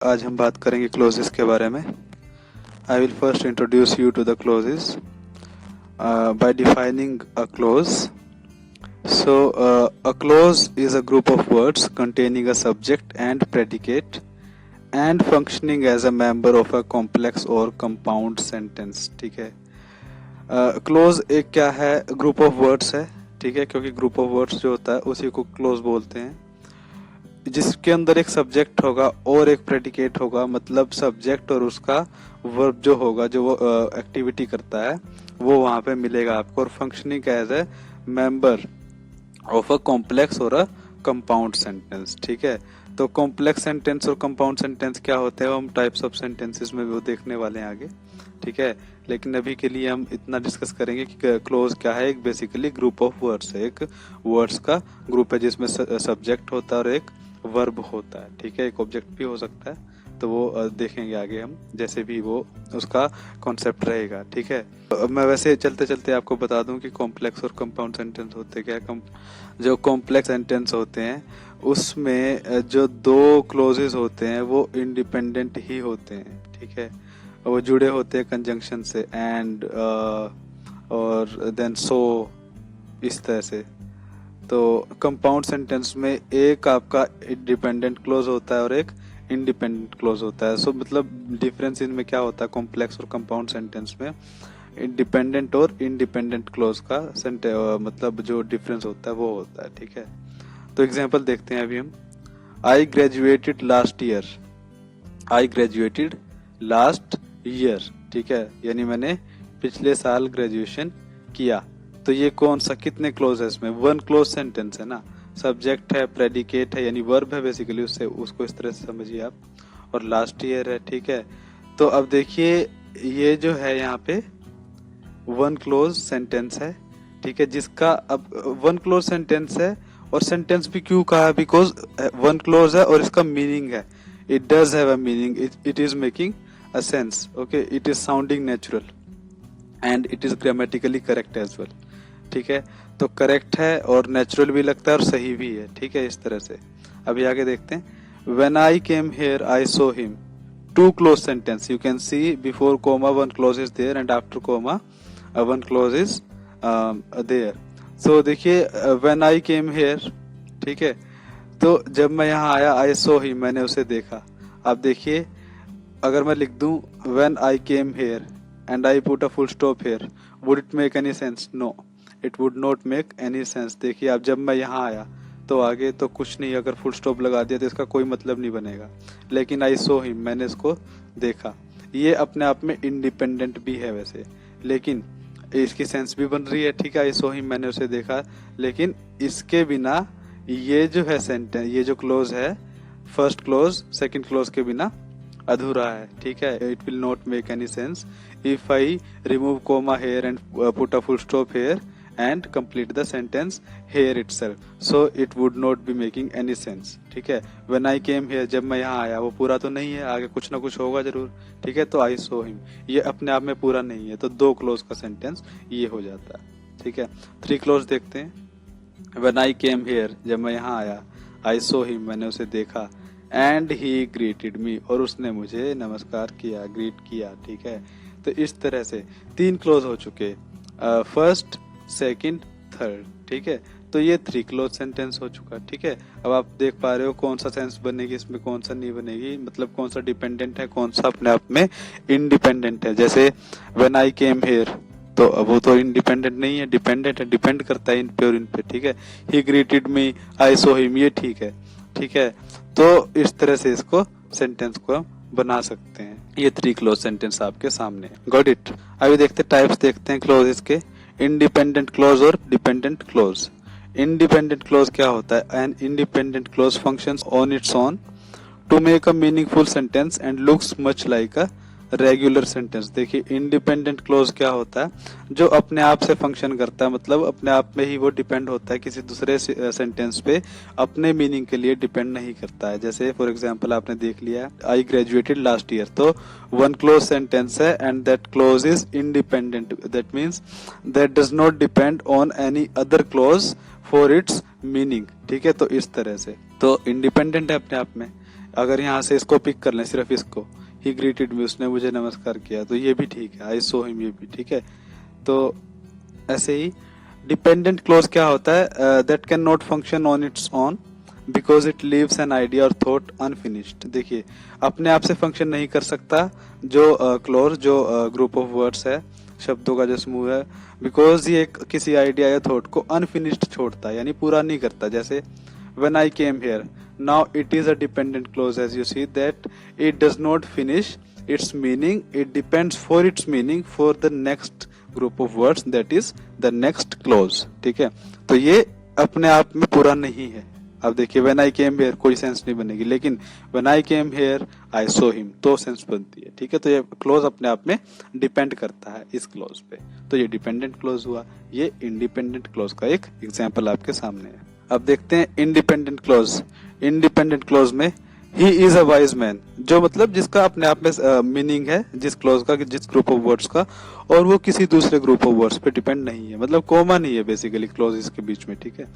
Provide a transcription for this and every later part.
आज हम बात करेंगे क्लोजेस के बारे में। I will first introduce you to the clauses by defining a clause. So, a clause is a group of words containing a subject and predicate and functioning as a member of a complex or compound sentence. ठीक है। Close एक क्या है, group of words है। ठीक है, क्योंकि group of words जो होता है उसी को क्लोज बोलते हैं, जिसके अंदर एक सब्जेक्ट होगा और एक प्रेडिकेट होगा। मतलब सब्जेक्ट और उसका वर्ब जो होगा, जो वो एक्टिविटी करता है, वो वहां पे मिलेगा आपको। और functioning as a member of a complex और अ कंपाउंड सेंटेंस। ठीक है, तो कॉम्प्लेक्स सेंटेंस और कंपाउंड सेंटेंस क्या होते हैं, हम टाइप्स ऑफ सेंटेंसेस में वो देखने वाले हैं आगे। ठीक है, लेकिन अभी के लिए हम इतना डिस्कस करेंगे कि क्लोज क्या है। एक बेसिकली ग्रुप ऑफ वर्ड्स है, एक वर्ड्स का ग्रुप है जिसमें सब्जेक्ट होता है और एक वर्ब होता है। ठीक है, एक ऑब्जेक्ट भी हो सकता है, तो वो देखेंगे आगे हम, जैसे भी वो उसका कॉन्सेप्ट रहेगा। ठीक है, अब मैं वैसे चलते चलते आपको बता दूं कि कॉम्प्लेक्स और कंपाउंड सेंटेंस होते क्या है। जो कॉम्प्लेक्स सेंटेंस होते हैं उसमें जो दो क्लोजेस होते हैं वो इंडिपेंडेंट ही होते हैं। ठीक है, वो जुड़े होते हैं कंजंक्शन से, एंड और देन सो, इस तरह से। तो कंपाउंड सेंटेंस में एक आपका डिपेंडेंट क्लोज होता है और एक इंडिपेंडेंट क्लोज होता है। सो मतलब डिफरेंस इनमें क्या होता है, कॉम्प्लेक्स और कंपाउंड सेंटेंस में डिपेंडेंट और इंडिपेंडेंट क्लोज का मतलब जो डिफरेंस होता है वो होता है। ठीक है, तो एग्जांपल देखते हैं अभी हम। I graduated last year. I graduated last year. ठीक है, यानी मैंने पिछले साल ग्रेजुएशन किया। तो ये कौन सा, कितने क्लोज है इसमें, वन क्लोज सेंटेंस है ना। सब्जेक्ट है, प्रेडिकेट है, यानी वर्ब है बेसिकली, उससे उसको इस तरह से समझिए आप। और लास्ट ईयर है। ठीक है, तो अब देखिए ये जो है यहाँ पे वन क्लोज सेंटेंस है। ठीक है, जिसका अब वन क्लोज सेंटेंस है, और सेंटेंस भी क्यों कहा, बिकॉज वन क्लोज है और इसका मीनिंग है, it does have a meaning, it is making a sense. Okay, it is sounding natural and it is grammatically correct as well. ठीक है, तो करेक्ट है और नेचुरल भी लगता है और सही भी है। ठीक है, इस तरह से। अभी आगे देखते हैं। When I came here I saw him. Two clause sentence, you can see before comma one clause is there and after comma one clause is there. So देखिए व्हेन आई केम हियर, ठीक है, तो जब मैं यहाँ आया, आई saw him, मैंने उसे देखा। अब देखिए अगर मैं लिख दूं when I came here and I put a full stop here, would it make any sense? No, it would not make any sense. देखिए अब जब मैं यहाँ आया तो आगे तो कुछ नहीं, अगर फुल स्टॉप लगा दिया तो इसका कोई मतलब नहीं बनेगा। लेकिन आई सो हिम, मैंने इसको देखा, ये अपने आप में इंडिपेंडेंट भी है वैसे, लेकिन इसकी सेंस भी बन रही है। ठीक है, आई सो हिम, मैंने उसे देखा, लेकिन इसके बिना ये जो है सेंटेंस, ये जो क्लोज है, फर्स्ट क्लोज सेकंड क्लोज के बिना अधूरा है। ठीक है, it will not make any sense if I remove comma here and put a full stop here and complete the sentence here itself, so it would not be making any sense. ठीक है, when I came here, जब मैं यहाँ आया, वो पूरा तो नहीं है, आगे कुछ ना कुछ होगा जरूर। ठीक है, तो आई सो हिम ये अपने आप में पूरा नहीं है, तो दो क्लोज का सेंटेंस ये हो जाता है। ठीक है, थ्री क्लोज देखते हैं। व्हेन आई केम हियर, जब मैं यहाँ आया, आई सो हिम, मैंने उसे देखा, एंड ही ग्रीटेड मी, और उसने मुझे नमस्कार किया, ग्रीट किया। ठीक है, तो इस तरह से तीन क्लोज हो चुके, फर्स्ट सेकंड थर्ड। ठीक है, तो ये थ्री क्लोज सेंटेंस हो चुका। ठीक है, अब आप देख पा रहे हो कौन सा सेंस बनेगी इसमें, कौन सा नहीं बनेगी, मतलब कौन सा डिपेंडेंट है, कौन सा अपने आप में इंडिपेंडेंट है। जैसे व्हेन आई केम हियर, तो वो तो इंडिपेंडेंट नहीं है, डिपेंडेंट है, डिपेंड करता है इन पे और इन पे। ठीक है, ही ग्रीटेड मी, आई सो हिम, ये ठीक है। ठीक है, तो इस तरह से इसको सेंटेंस को बना सकते हैं। ये थ्री क्लोज सेंटेंस आपके सामने, गॉट इट। अभी देखते टाइप्स देखते हैं क्लोजेस के, इंडिपेंडेंट क्लोज और डिपेंडेंट क्लोज। इंडिपेंडेंट क्लोज क्या होता है, an independent clause functions on its own to make a meaningful sentence and looks much like a regular sentence. देखिए इंडिपेंडेंट क्लोज क्या होता है, जो अपने आप से फंक्शन करता है, मतलब अपने आप में ही वो डिपेंड होता है, किसी दूसरे सेंटेंस पे अपने मीनिंग के लिए डिपेंड नहीं करता है। जैसे फॉर एग्जांपल आपने देख लिया आई ग्रेजुएटेड लास्ट ईयर, तो वन क्लोज सेंटेंस है and that close is independent, that means that does not depend on any other close for its meaning. ठीक है, तो इस तरह से तो इंडिपेंडेंट है अपने आप में। अगर यहाँ से इसको पिक कर लें, सिर्फ इसको, ही ग्रीटेड मी, उसने मुझे नमस्कार किया, तो ये भी ठीक है, आई सो हिम, ये भी ठीक है। तो ऐसे ही डिपेंडेंट क्लोज क्या होता है, that can not function on its own because it leaves an idea और थॉट अनफिनिश्ड। देखिए, अपने आप से फंक्शन नहीं कर सकता जो क्लोज, जो ग्रुप ऑफ वर्ड्स है, शब्दों का जो समूह है, बिकॉज ये किसी आइडिया या थॉट को अनफिनिश्ड छोड़ता है, यानी पूरा नहीं करता। जैसे when I came here, now it is a dependent clause, as you see that it does not finish its meaning, it depends for its meaning for the next group of words, that is the next clause। ठीक है, तो ये अपने आप में पूरा नहीं है। अब देखिए when I came here कोई सेंस नहीं बनेगी, लेकिन when I came here I saw him तो सेंस बनती है। ठीक है, तो ये क्लोज अपने आप में डिपेंड करता है इस क्लोज पे, तो ये डिपेंडेंट क्लोज हुआ। ये इंडिपेंडेंट क्लोज का एक एग्जाम्पल आपके सामने है। अब देखते हैं इंडिपेंडेंट क्लोज। इंडिपेंडेंट क्लोज में ही इज अ वाइज मैन, जो मतलब जिसका अपने आप में मीनिंग है, जिस क्लोज का, जिस ग्रुप ऑफ वर्ड्स का, और वो किसी दूसरे ग्रुप ऑफ वर्ड्स पे डिपेंड नहीं है, मतलब कॉमा नहीं है बेसिकली क्लोजेस के बीच में। ठीक है,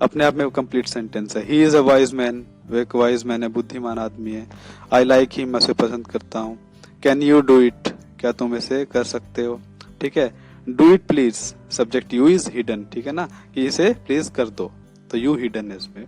अपने आप में वो कंप्लीट सेंटेंस है। ही इज अ वाइज मैन, वो एक वाइज मैन है, बुद्धिमान आदमी है। आई लाइक हिम, मैं उसे पसंद करता हूँ। कैन यू डू इट, क्या तुम इसे कर सकते हो। ठीक है, do it please, subject you is hidden. ठीक है ना, कि इसे प्लीज कर दो, तो यू हिडन है इसमें,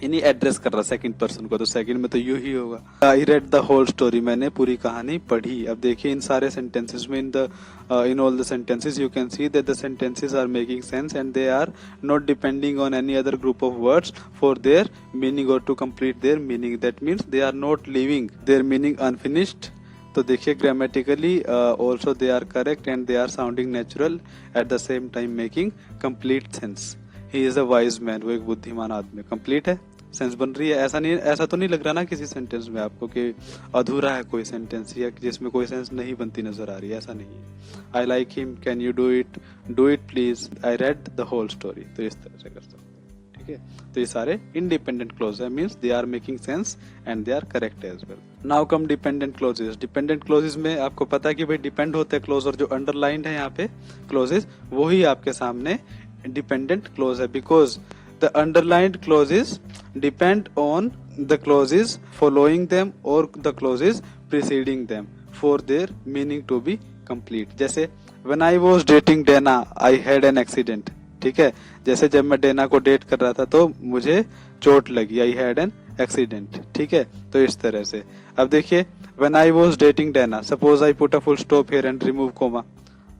इन्हीं एड्रेस कर रहा सेकंड पर्सन को, तो सेकंड में तो यू ही होगा। I read the whole story, मैंने पूरी कहानी पढ़ी। अब देखिए इन सारे सेंटेंसेस में, in all the sentences you can see that the sentences are making sense and they are not depending on any other group of words for their meaning और to complete their meaning. That means they are not leaving their meaning unfinished. तो देखिए grammatically also they are correct and they are sounding natural at the same time making complete sense. He is a wise man, वो एक बुद्धिमान आदमी, complete है, sense बन रही है। ऐसा तो नहीं लग रहा ना किसी सेंटेंस में आपको कि अधूरा है कोई सेंटेंस या जिसमें कोई सेंस नहीं बनती नजर आ रही है, ऐसा नहीं है। I like him, can you do it please, I read the whole story, तो इस तरह से कर सकते हैं। ठीक है, तो ये सारे इंडिपेंडेंट क्लोज है, means they are making sense and they are correct as well. Now come dependent clauses. Dependent clauses में आपको पता है कि भाई डिपेंड होते हैं क्लोज, और जो अंडरलाइंड है यहाँ पे क्लोजेस, वही आपके सामने डिपेंडेंट क्लोज है, because the underlined clauses depend on the clauses following them or the clauses preceding them for their meaning to be complete। जैसे when I was dating Dana I had an accident। ठीक है, जैसे जब मैं Dana को date कर रहा था तो मुझे चोट लगी, I had an accident। ठीक है, तो इस तरह से। अब देखिए when I was dating Dana, suppose I put a full stop here and remove comma,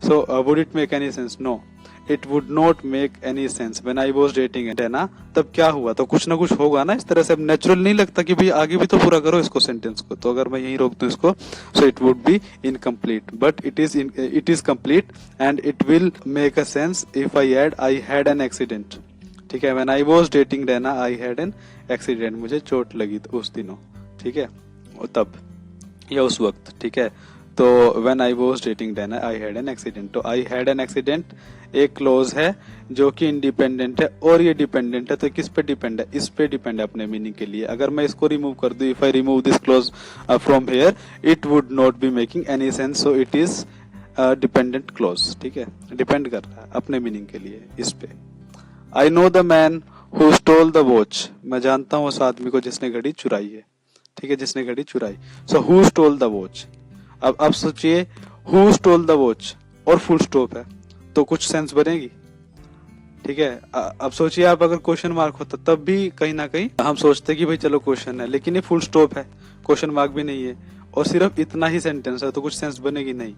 so would it make any sense? No, it would not make any sense when I was dating Dana। तब क्या हुआ, तो कुछ ना कुछ होगा ना इस तरह से। अब नेचुरल नहीं लगता कि भाई आगे भी तो पूरा करो इसको सेंटेंस को, तो अगर मैं यहीं रोक दूं इसको, so it would be incomplete, but it is complete and it will make a sense if I add I had an accident। ठीक है, when I was dating Dana I had an accident, मुझे चोट लगी उस दिनों। ठीक है, तब या उस वक्त। ठीक है, तो when I was dating Dana I had an accident, तो I had an accident एक क्लोज है जो कि इंडिपेंडेंट है और ये डिपेंडेंट है, तो किस पे डिपेंड है, इस पे डिपेंड है अपने मीनिंग के लिए। अगर मैं इसको रिमूव कर दूं, if I remove this close from here, it would not be making any sense, so it is dependent clause. ठीक है, डिपेंड कर रहा है अपने मीनिंग के लिए इस पे। I know the man who stole the watch, मैं जानता हूँ उस आदमी को जिसने घड़ी चुराई है। ठीक है, जिसने घड़ी चुराई, so who stole the watch. अब सोचिए हु स्टोल द वॉच और फुल स्टॉप है, तो कुछ सेंस बनेगी। ठीक है, अब सोचिए आप अगर क्वेश्चन मार्क होता तब भी कहीं ना कहीं हम सोचते कि भाई चलो क्वेश्चन है, लेकिन ये फुल स्टॉप है, क्वेश्चन मार्क भी नहीं है, और सिर्फ इतना ही सेंटेंस है, तो कुछ सेंस बनेगी नहीं।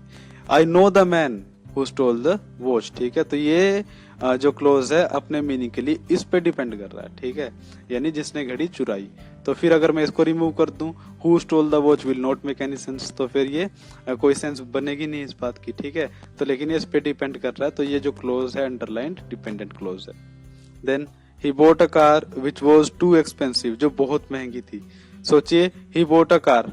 I know the man who stole the watch. ठीक है, तो ये जो क्लोज है अपने मीनिंग के लिए इस पे डिपेंड कर रहा है। ठीक है, यानी जिसने घड़ी चुराई। तो फिर अगर मैं इसको रिमूव कर दूं, who stole the watch will not make any sense, तो फिर ये कोई सेंस बनेगी नहीं इस बात की। ठीक है, तो लेकिन ये इस पे डिपेंड कर रहा है, तो ये जो क्लोज है अंडरलाइंड डिपेंडेंट क्लोज है। Then he bought a car which was too expensive, जो बहुत महंगी थी। सोचिए ही बोट अ कार,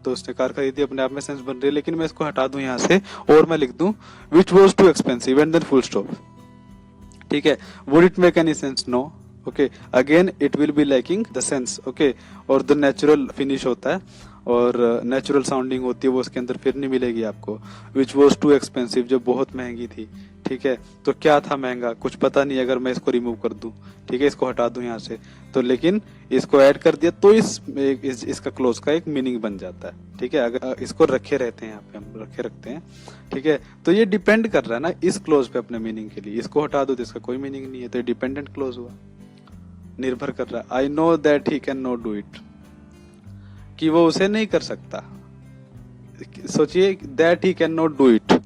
तो उसने कार खरीदी, अपने आप में सेंस बन रही है, लेकिन मैं इसको हटा दूं यहाँ से और मैं लिख दूं which was too expensive and then full stop. ठीक है, would it make any sense? No. Okay, again it will be lacking the sense. Okay, और द नेचुरल फिनिश होता है और नेचुरल साउंडिंग होती है, वो उसके अंदर फिर नहीं मिलेगी आपको। विच वॉज टू एक्सपेंसिव, जो बहुत महंगी थी। ठीक है। तो क्या था महंगा, कुछ पता नहीं, अगर मैं इसको रिमूव कर दूं, ठीक है, इसको हटा दूं यहाँ से, तो लेकिन इसको ऐड कर दिया तो इसका क्लोज का एक मीनिंग बन जाता है, ठीक है। अगर इसको रखे रहते हैं, यहाँ पे हम रखते हैं, ठीक है, तो ये डिपेंड कर रहा है ना इस क्लोज पे अपने मीनिंग के लिए। इसको हटा दो तो इसका कोई मीनिंग नहीं है, तो ये डिपेंडेंट क्लोज हुआ, निर्भर कर रहा है। I know that he can not do it, कि वो उसे नहीं कर सकता। सोचिए that he can not do it,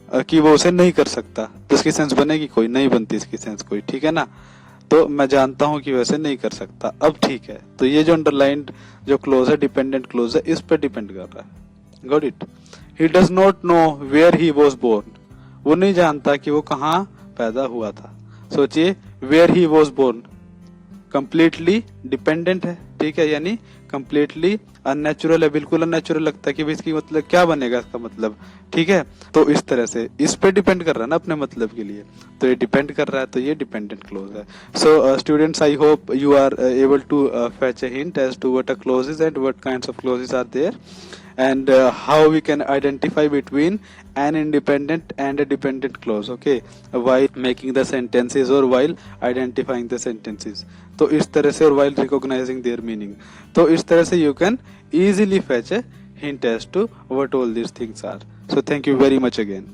कि वो उसे नहीं कर सकता, तो इसकी सेंस बनेगी कोई, नहीं बनती इसकी सेंस कोई, ठीक है ना। तो मैं जानता हूं कि वैसे नहीं कर सकता, अब ठीक है। तो ये जो अंडरलाइंड जो क्लोज है, डिपेंडेंट क्लोज है, इस पर डिपेंड कर रहा है। Got it. He does not know where he was born, वो नहीं जानता कि वो कहाँ पैदा हुआ था। सोचिए where he was born completely dependent है, ठीक है, यानी कंप्लीटली अननेचुरल है, बिल्कुल अननेचुरल लगता है कि इसकी मतलब क्या बनेगा इसका मतलब, ठीक है। तो इस तरह से इस पे डिपेंड कर रहा है ना अपने मतलब के लिए, तो ये डिपेंड कर रहा है, तो ये डिपेंडेंट क्लोज है। So students, I hope you are able to fetch a hint as to what a clause is and what kinds of clauses are there, and how we can identify between an independent and a dependent clause, okay, while making the sentences or while identifying the sentences। तो इस तरह से, और while recognizing their meaning, तो इस तरह से you can easily fetch a hint as to what all these things are। So thank you very much again।